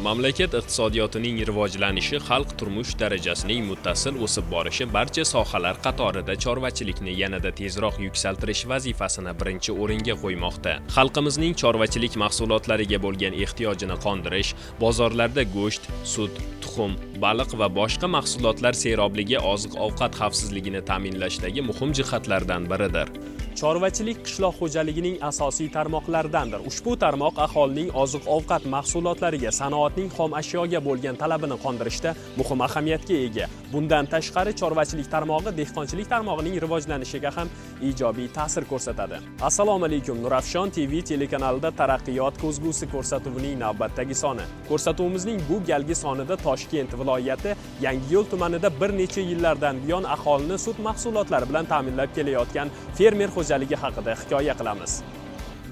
Mamlakat iqtisodiyotining rivojlanishi, xalq turmush darajasining muttasil o'sib borishi barcha sohalar qatorida chorvachilikni yanada tezroq yuksaltirish vazifasini birinchi o'ringa qo'ymoqda. Xalqimizning chorvachilik mahsulotlariga bo'lgan ehtiyojini qondirish, bozorlarda go'sht, sut, tuxum, baliq va boshqa mahsulotlar serobligi oziq-ovqat xavfsizligini ta'minlashdagi muhim jihatlardan biridir. Chorvachilik qishloq xo'jaligining asosiy tarmoqlaridandir. Ushbu tarmoq aholining oziq-ovqat mahsulotlariga, sanoatning xom ashyoga bo'lgan talabini qondirishda muhim ahamiyatga ega. Bundan tashqari chorvachilik tarmog'i dehqonchilik tarmog'ining rivojlanishiga ham ijobiy ta'sir ko'rsatadi. Assalomu alaykum. Nurafshon TV telekanalida taraqqiyot ko'zgusi ko'rsatuvining navbatdagi soni. Ko'rsatuvimizning bu galgi sonida Toshkent viloyati Yangiyo'l tumanida bir necha yillardan buyon aholini sut mahsulotlari bilan ta'minlab kelayotgan fermer xo'jaligi haqida hikoya qilamiz.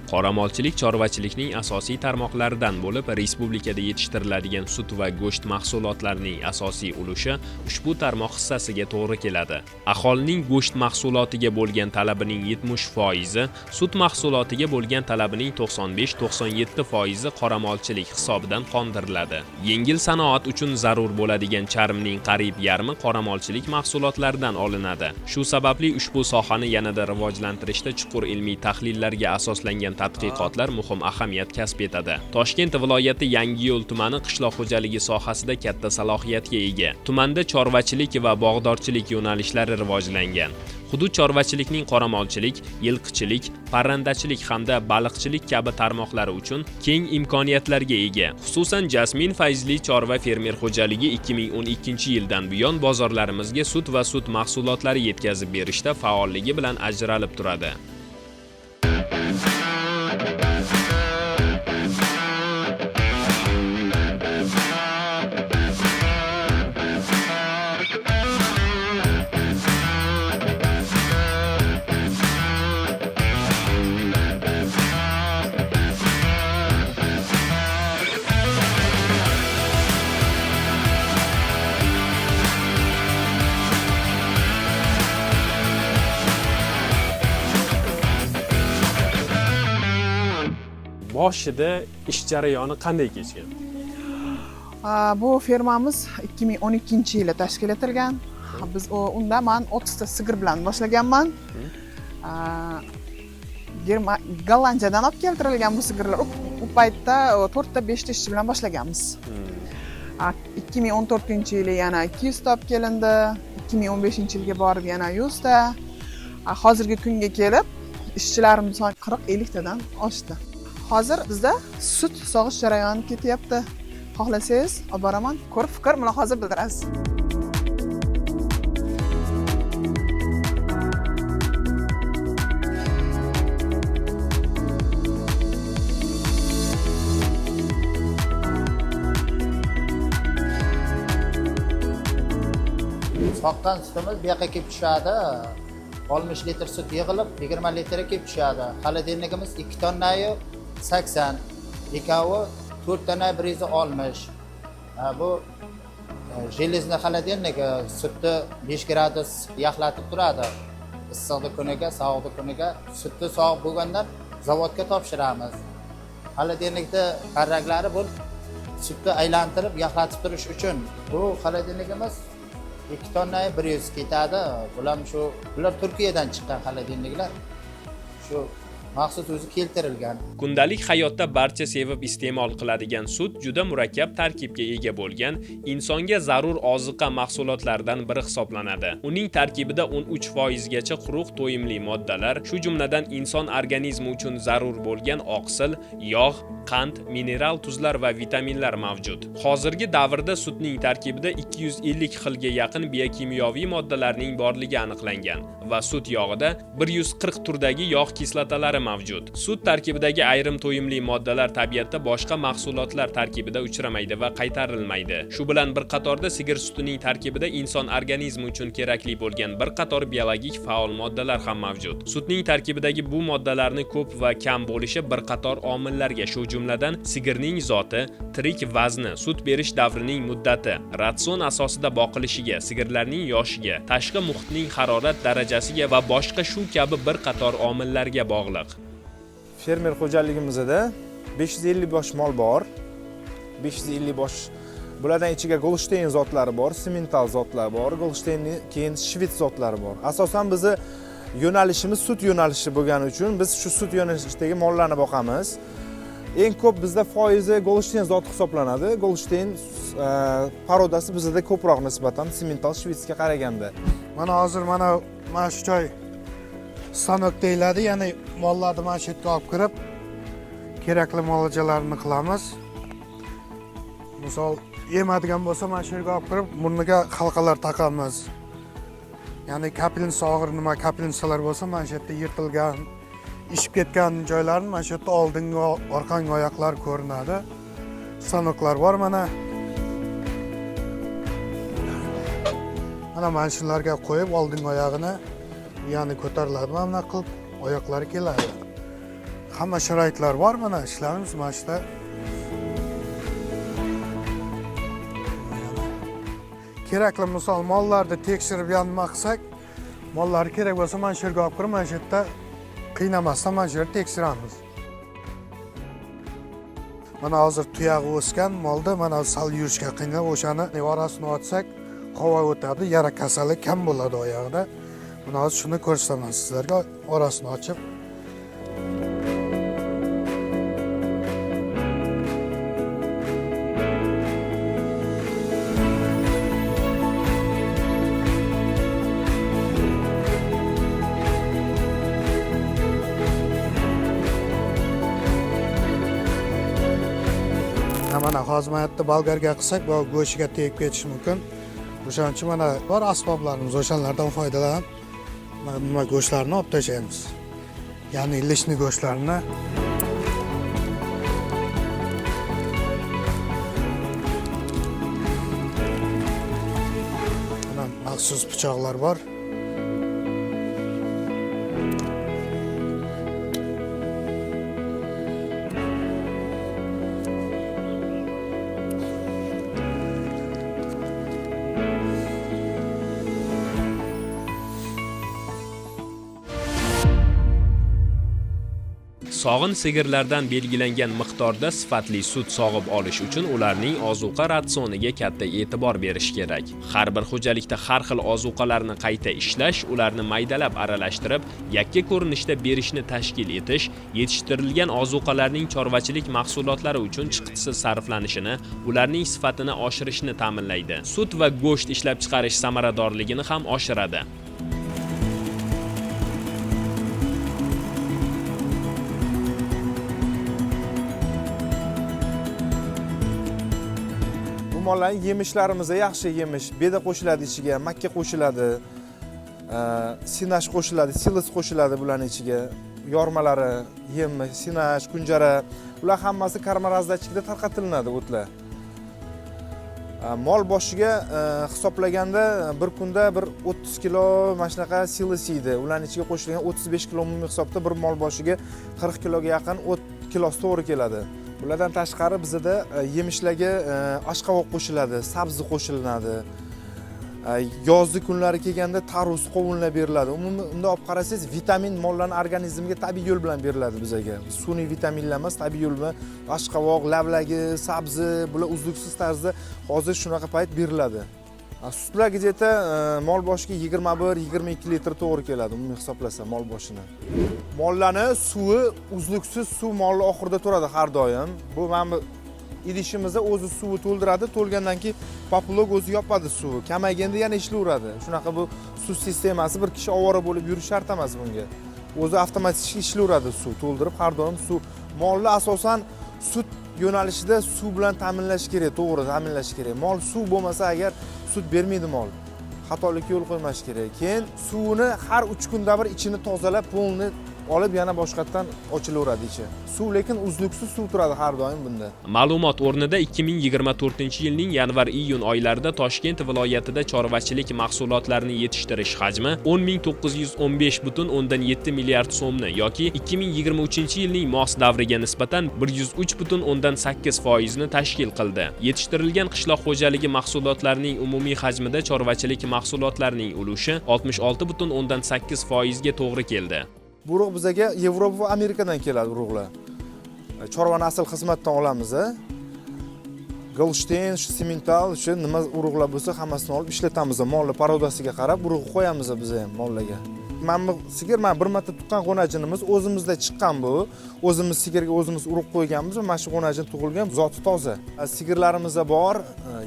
Qoramolchilik chorvachilikning asosiy tarmoqlaridan bo'lib, respublikada yetishtiriladigan sut va go'sht mahsulotlarining asosiy ulushi ushbu tarmoq hissasiga to'g'ri keladi. Aholining go'sht mahsulotiga bo'lgan talabining 70%, sut mahsulotiga bo'lgan talabining 95-97% qoramolchilik hisobidan qondiriladi. Yengil sanoat uchun zarur bo'ladigan charmning qariyb yarmi qoramolchilik mahsulotlaridan olinadi. Shu sababli ushbu sohani yanada rivojlantirishda chuqur ilmiy tahlillarga asoslangan tadqiqotlar muhim ahamiyat kasb etadi. Toshkent viloyati Yangiyo'l tumani qishloq xo'jaligi sohasida katta salohiyatga ega. Tumanda chorvachilik va bog'dorchilik yo'nalishlari rivojlangan. Hudud chorvachilikning qoramolchilik, yilqichilik, parrandachilik hamda baliqchilik kabi tarmoqlari uchun keng imkoniyatlarga ega. Xususan Jasmin Fayzli chorva fermer xo'jaligi 2012-yildan buyon bozorlarimizga sut va sut mahsulotlari yetkazib berishda faolligi bilan ajralib turadi. Boshida ish jarayoni qanday kechgan? Bu fermamiz 2012-yilda tashkil etilgan. Biz unda men 30 ta sigir bilan boshlaganman. Gollandiyadan olib keltirilgan bu sigirlar. U paytda 4 ta 5 ta ishchi bilan boshlaganmiz. 2014-yili yana 200 ta olib kelindi. 2015-yilga borib yana 100 ta. Hozirgi kunga kelib ishchilarimiz soni 40-50 tadan oshdi. Hozir bizda sut sog'ish jarayoni ketyapti. Xohlasangiz, olib boraman, ko'rib fikr mulohaza bildirasiz. Soqqan sutimiz bu yoqqa kelib tushadi. 60 litr sut yig'ilib 20 litr kelib tushadi. Xolodilnikimiz 2 tonnayu 80, ikkovi 4 tonna 160. Bu железный xolodilnik sutni 5 gradus yaxlatib turadi. Issiqda kuniga, sovuqda kuniga sutni sovuq bo'lgandan zavodga topshiramiz. Xolodilnikda parraklari bu sutni aylantirib yaxlatib turish uchun. Bu xolodilnikimiz 2 tonna 100 ketadi. Bular Turkiyadan chiqqan xolodilniklar. Shu maxsus o'zi keltirilgan. Kundalik hayotda barcha sevib iste'mol qiladigan sut juda murakkab tarkibga ega bo'lgan, insonga zarur oziqa mahsulotlaridan biri hisoblanadi. Uning tarkibida 13% gacha quruq to'yimli moddalar, shu jumladan inson organizmi uchun zarur bo'lgan oqsil, yog', qand, mineral tuzlar va vitaminlar mavjud. Hozirgi davrda sutning tarkibida 250 xilga yaqin biokimyoviy moddalarning borligi aniqlangan va sut yog'ida 140 turdagi yog' kislotalari mavjud. Sut tarkibidagi ayrim to'yimli moddalar tabiatda boshqa mahsulotlar tarkibida uchramaydi va qaytarilmaydi. Shu bilan bir qatorda sigir sutining tarkibida inson organizmi uchun kerakli bo'lgan bir qator biologik faol moddalar ham mavjud. Sutning tarkibidagi bu moddalarni ko'p va kam bo'lishi bir qator omillarga, shu jumladan sigirning zoti, tirik vazni, sut berish davrining muddati, ratsion asosida boqilishiga, sigirlarning yoshiga, tashqi muhitning harorat darajasiga va boshqa shu kabi bir qator omillarga bog'liq. Fermer xo'jaligimizda 550 bosh mol bor. 550 bosh. Bulardan ichiga Golshtayn zotlari bor, Simmental zotlar bor, Golshtaynning keyin Shvets zotlari bor. Asosan bizni yo'nalishimiz sut yo'nalishi bo'lgani uchun biz shu sut yo'nalishidagi mollarni boqamiz. Eng ko'p bizda foizi Golshtayn zoti hisoblanadi. Golshtayn parodasi bizda ko'proq nisbatan Simmental Shvetsga qaraganda. Mana hozir mana shu joy stanok deyiladi, ya'ni mollarni mana shu yerga olib kirib, kerakli muolajalarini qilamiz. Misol yemadigan bo'lsa, mana shu yerga olib kirib, burniga halqalar taqamiz. Ya'ni kapelnsa og'ir nima kapelnsalar bo'lsa, mana shu yerda yirtilgan, ishib ketgan joylarni mana shu yerda oldingi, orqangi oyoqlar ko'rinadi. Stanoklar bor mana. Mana shularga qo'yib, oldingi oyog'ini ya'ni ko'tariladi, mana qilib oyoqlari keladi. Hamma sharoitlar bor, mana ishlarimiz mana shunda. Kerakli misol mollarni tekshirib nima qilsak, mollar kerak bo'lsa mana shu yerga olib kirib, mana shu yerda qiynamasdan mana shu yerda tekshiramiz. Mana hozir tuyog'i o'sgan molda mana sal yurishga qiynab, o'shani orasini ochsak, havo o'tadi, yara kasali kam bo'ladi oyog'ida. Mana hozir shuni ko'rsataman sizlarga, orasini ochib. Mana hozir mana yerda bolgarga qilsak, bu go'shiga tegib ketishi mumkin. O'shaning uchun mana bor asboblarimiz, o'shanlardan foydalanib, nima go'shtlarni olib tashlaymiz. Ya'ni lishni go'shtlarini. Mana maxsus pichoqlar bor. Sog'in sigirlardan belgilangan miqdorda sifatli sut sog'ib olish uchun ularning ozuqa ratsioniga katta e'tibor berish kerak. Har bir xo'jalikda har xil ozuqalarni qayta ishlash, ularni maydalab aralashtirib, yakka ko'rinishda berishni tashkil etish, yetishtirilgan ozuqalarning chorvachilik mahsulotlari uchun chiqitisiz sarflanishini, ularning sifatini oshirishni ta'minlaydi. Sut va go'sht ishlab chiqarish samaradorligini ham oshiradi. Mollarning yemishlarimizga yaxshi yemish, beda qo'shiladi ichiga, makka qo'shiladi, sinash qo'shiladi, silis qo'shiladi bularning ichiga, yormalari, yemi, sinash, kunjara, ular hammasi karmarazdachilikda tarqatiladi o'tlar. Mol boshiga hisoblaganda bir kunda bir 30 kilo mana shunaqa silis yeydi. Ularning ichiga qo'shilgan 35 kilo umumiy hisobda bir mol boshiga 40 kiloga yaqin kilosi to'g'ri keladi. Bulardan tashqari bizda yemishlarga oshqovoq qo'shiladi, sabzi qo'shilinadi. Yozgi kunlari kelganda tarvuz, qovunlar beriladi. Umuman unda olib qarasangiz, vitamin mollarning organizmiga tabiiy yo'l bilan beriladi bizga. Sun'iy vitaminlar emas, tabiiy yo'l bilan oshqovoq, lavlagi, sabzi, bular uzluksiz tarzda hozir shunaqa payt beriladi. Sutlar где-то mol boshiga 21-22 litr to'g'ri keladi, umumiy hisoblasa mol boshini. Mollarning suvi uzluksiz suv molni oxirida turadi har doim. Bu mana idishimizda o'zi suvi to'ldiradi, to'lgandan keyin populog o'zi yopadi suvi. Kamayganda yana ishlayveradi. Shunaqa bu suv sistemasi bir kishi ovora bo'lib yurish shart emas bunga. O'zi avtomatik ishlayveradi suv to'ldirib, har doim suv. Molni asosan sut yo'nalishida suv bilan ta'minlash kerak, to'g'ri ta'minlash kerak. Mol suv bo'lmasa agar sut bermaydi mol. Xatolikka yo'l qo'ymash kerak. Keyin suvini har 3 kunda bir ichini tozalab, polni olib yana boshqatdan ochilaveradi ichi. Suv lekin uzluksiz suv turadi har doim bunda. Ma'lumot o'rnida 2024-yilning yanvar-iyun oylarida Toshkent viloyatida chorvachilik mahsulotlarining yetishtirish hajmi 10.915,7 milliard so'mni yoki 2023-yilning mos davriga nisbatan 103,8% ni tashkil qildi. Yetishtirilgan qishloq xo'jaligi mahsulotlarining umumiy hajmida chorvachilik mahsulotlarining ulushi 66,8% ga to'g'ri keldi. Bu urug' bizga Yevropa va Amerikadan keladi urug'lar. Chorvani asl xizmatdan olamiz. Golshten, semental, o'sha nima urug'lar bo'lsa, hammasini olib ishlatamiz. Molni parodasiga qarab urug' qo'yamiz biz ham mollarga. Mana bu sigir bir marta tuqqan g'onajinimiz o'zimizda chiqqan bu. O'zimiz sigirga o'zimiz urug' qo'yganmiz va mana shu g'onajin tug'ilgan, zoti toza. Sigirlarimiz bor,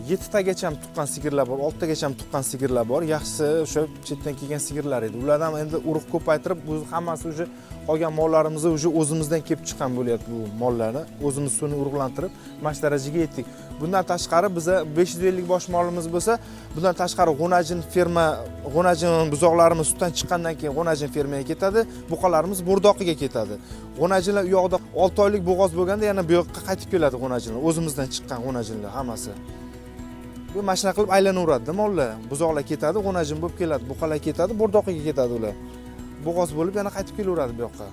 7 tagacha tuqqan sigirlar bor, 6 tagacha tuqqan sigirlar bor. Yaxshisi o'sha chetdan kelgan sigirlar edi. Ulardan endi urug' ko'paytirib, bu hammasi o'sha qolgan mollarimizni o'sha o'zimizdan kelib chiqqan bo'lyapti bu mollarni. O'zimiz suni urug'lantirib, mana shu darajaga yetdik. Bundan tashqari biza 550 bosh molimiz bo'lsa, bundan tashqari g'onajin ferma, g'onajin buzoqlarimiz sutdan chiqqandan keyin g'onajin fermaga ketadi, buqalarimiz bo'rdoqiga ketadi. G'onajinlar u yoqda 6 oylik bo'g'oz bo'lganda yana bu yoqqa qaytib keladi g'onajinlar, o'zimizdan chiqqan g'onajinlar hammasi. Bu mashina qilib aylanaveradi mollar. Buzoqlar ketadi, g'onajin bo'lib keladi, buqalar ketadi, bo'rdoqiga ketadi ular. Bo'g'oz bo'lib yana qaytib kelaveradi bu yoqqa.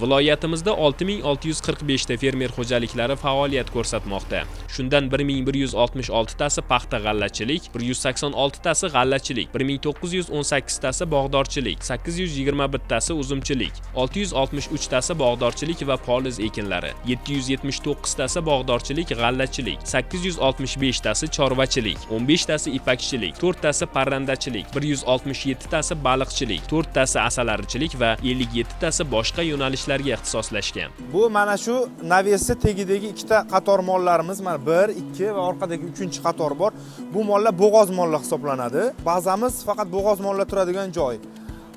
Viloyatimizda 6645 ta fermer xo'jaliklari faoliyat ko'rsatmoqda. Shundan 1166 tasi paxta g'allachilik, 186 tasi g'allachilik, 1918 tasi bog'dorchilik, 821 tasi uzumchilik, 663 tasi bog'dorchilik va poliz ekinlari, 779 tasi bog'dorchilik, g'allachilik, 865 tasi chorvachilik, 15 tasi ipakchilik, 4 tasi parrandachilik, 167 tasi baliqchilik, 4 tasi asalarichilik va 57 tasi boshqa yo'nalish ixtisoslashgan. Bu mana shu navesi tegidagi ikkita qator mollarimiz, mana 1, 2 va orqadagi 3-qator bor. Bu mollar bo'g'oz mollar hisoblanadi. Bazamiz faqat bo'g'oz mollar turadigan joy.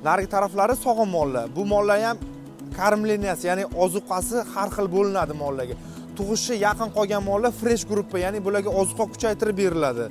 Narigi taraflari sog'om mollar. Bu mollar ham karmleniyasi, ya'ni ozuqasi har xil bo'linadi mollarga. Tug'ishi yaqin qolgan mollar fresh gruppa, ya'ni bularga ozuqa kuchaytirib beriladi.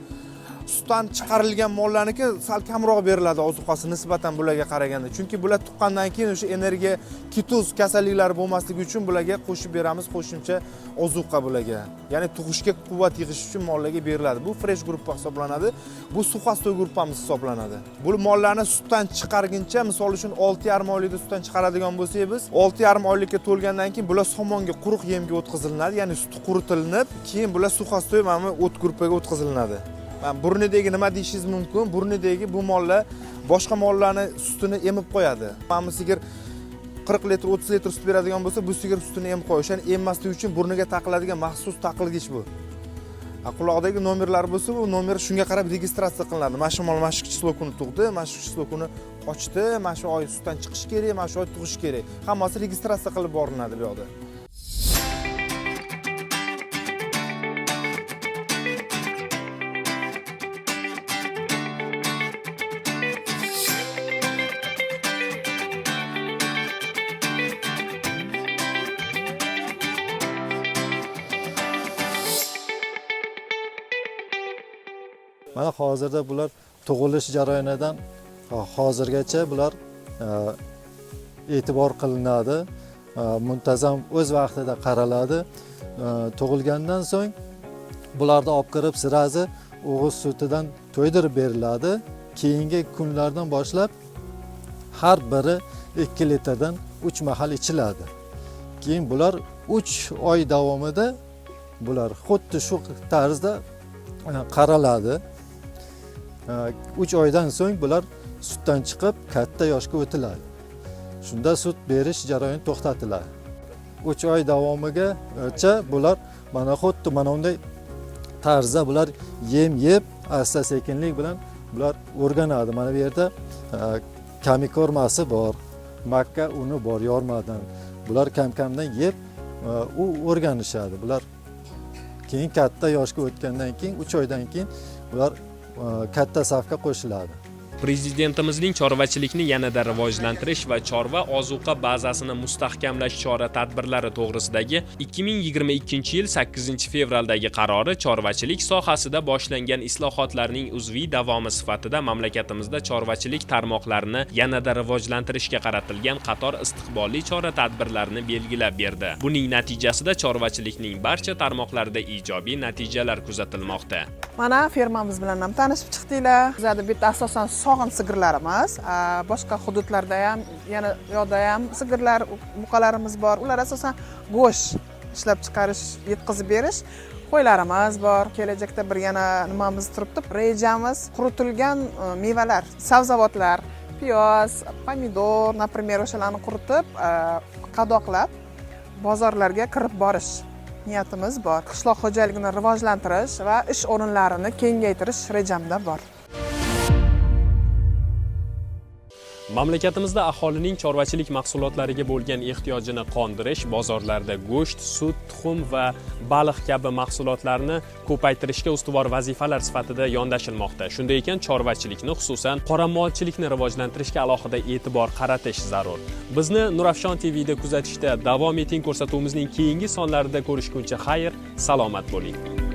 Sutdan chiqarilgan mollarniki sal kamroq beriladi ozuqasi nisbatan bularga qaraganda. Chunki bular tuqqandan keyin o'sha energiya, kitoz kasalliklari bo'lmasligi uchun bularga qo'shib beramiz, qo'shimcha ozuqa bularga. Ya'ni tug'ishga quvvat yig'ish uchun mollarga beriladi. Bu fresh gruppa hisoblanadi. Bu suxastoy gruppamiz hisoblanadi. Bu mollarni sutdan chiqarguncha, misol uchun 6,5 oylikda sutdan chiqaradigan bo'lsak biz, 6,5 oylikka to'lgandan keyin bular somonga, quruq yemga o'tkaziladi, ya'ni suti quritilinib, keyin bular suxastoy mana o't gruppaga o'tkazilinadi. Burnidagi nima deyishingiz mumkin? Burnidagi bu mollar boshqa mollarni sutini emib qo'yadi. Mana sigir 40 litr, 30 litr sut beradigan bo'lsa, bu sigir sutini emib qo'yish, ya'ni emmaslik uchun burniga taqiladigan maxsus taqilgich bu. Quloqdagi nomerlar bo'lsa, bu nomer shunga qarab registratsiya qilinadi. Mana shu mol mana shu chislokuni tug'di, mana shu chislokuni ochdi, mana shu oy sutdan chiqish kerak, mana shu oy tug'ish kerak. Hammasi registratsiya qilib boriladi bu yoqda. Mana hozirda bular tug'ilish jarayonidan hozirgacha bular e'tibor qilinadi, muntazam o'z vaqtida qaraladi. Tug'ilgandan so'ng bularni olib kirib sirazi o'g'iz sutidan to'ydirib beriladi. Keyingi kunlardan boshlab har biri 2 litrdan 3 mahal ichiladi. Keyin bular 3 oy davomida bular xuddi shu tarzda qaraladi. 3 oydan so'ng bular sutdan chiqib katta yoshga o'tiladi. Shunda sut berish jarayoni to'xtatiladi. 3 oy davomigacha bular mana xuddi mana bunday tarzda bular yem yeb, asta-sekinlik bilan bular o'rganadi. Mana bu yerda kamikormasi bor, makka uni bor yormadan. Bular kam-kamdan yeb, u o'rganishadi. Bular keyin katta yoshga o'tgandan keyin 3 oydan keyin bular katta safga qo'shiladi. Prezidentimizning chorvachilikni yanada rivojlantirish va chorva ozuqa bazasini mustahkamlash chora-tadbirlari to'g'risidagi 2022-yil 8-fevraldagi qarori chorvachilik sohasida boshlangan islohotlarning uzviy davomi sifatida mamlakatimizda chorvachilik tarmoqlarini yanada rivojlantirishga qaratilgan qator istiqbolli chora-tadbirlarni belgilab berdi. Buning natijasida chorvachilikning barcha tarmoqlarida ijobiy natijalar kuzatilmoqda. Mana fermamiz bilan ham tanishib chiqdinglar. Bizda bitta asosan sog'in sigirlarimiz, boshqa hududlarda ham, yana yoqda ham sigirlar, buqalarimiz bor. Ular asosan go'sht ishlab chiqarish, yetkazib berish qo'ylarimiz bor. Kelajakda bir yana nimamiz turibdi? Rejamiz quritilgan mevalar, sabzavotlar, piyoz, pomidor, например, o'shalarni quritib, qadoqlab bozorlarga kirib borish. niyatimiz bor. Qishloq xo'jaligini rivojlantirish va ish o'rinlarini kengaytirish rejamda bor. Mamlakatimizda aholining chorvachilik mahsulotlariga bo'lgan ehtiyojini qondirish, bozorlarda go'sht, sut, tuxum va baliq kabi mahsulotlarni ko'paytirishga ustuvor vazifalar sifatida yondashilmoqda. Shunday ekan, chorvachilikni, xususan qoramolchilikni rivojlantirishga alohida e'tibor qaratish zarur. Bizni Nurafshon TV'da kuzatishda davom eting. Ko'rsatuvimizning keyingi sonlarida ko'rishguncha xayr, salomat bo'ling.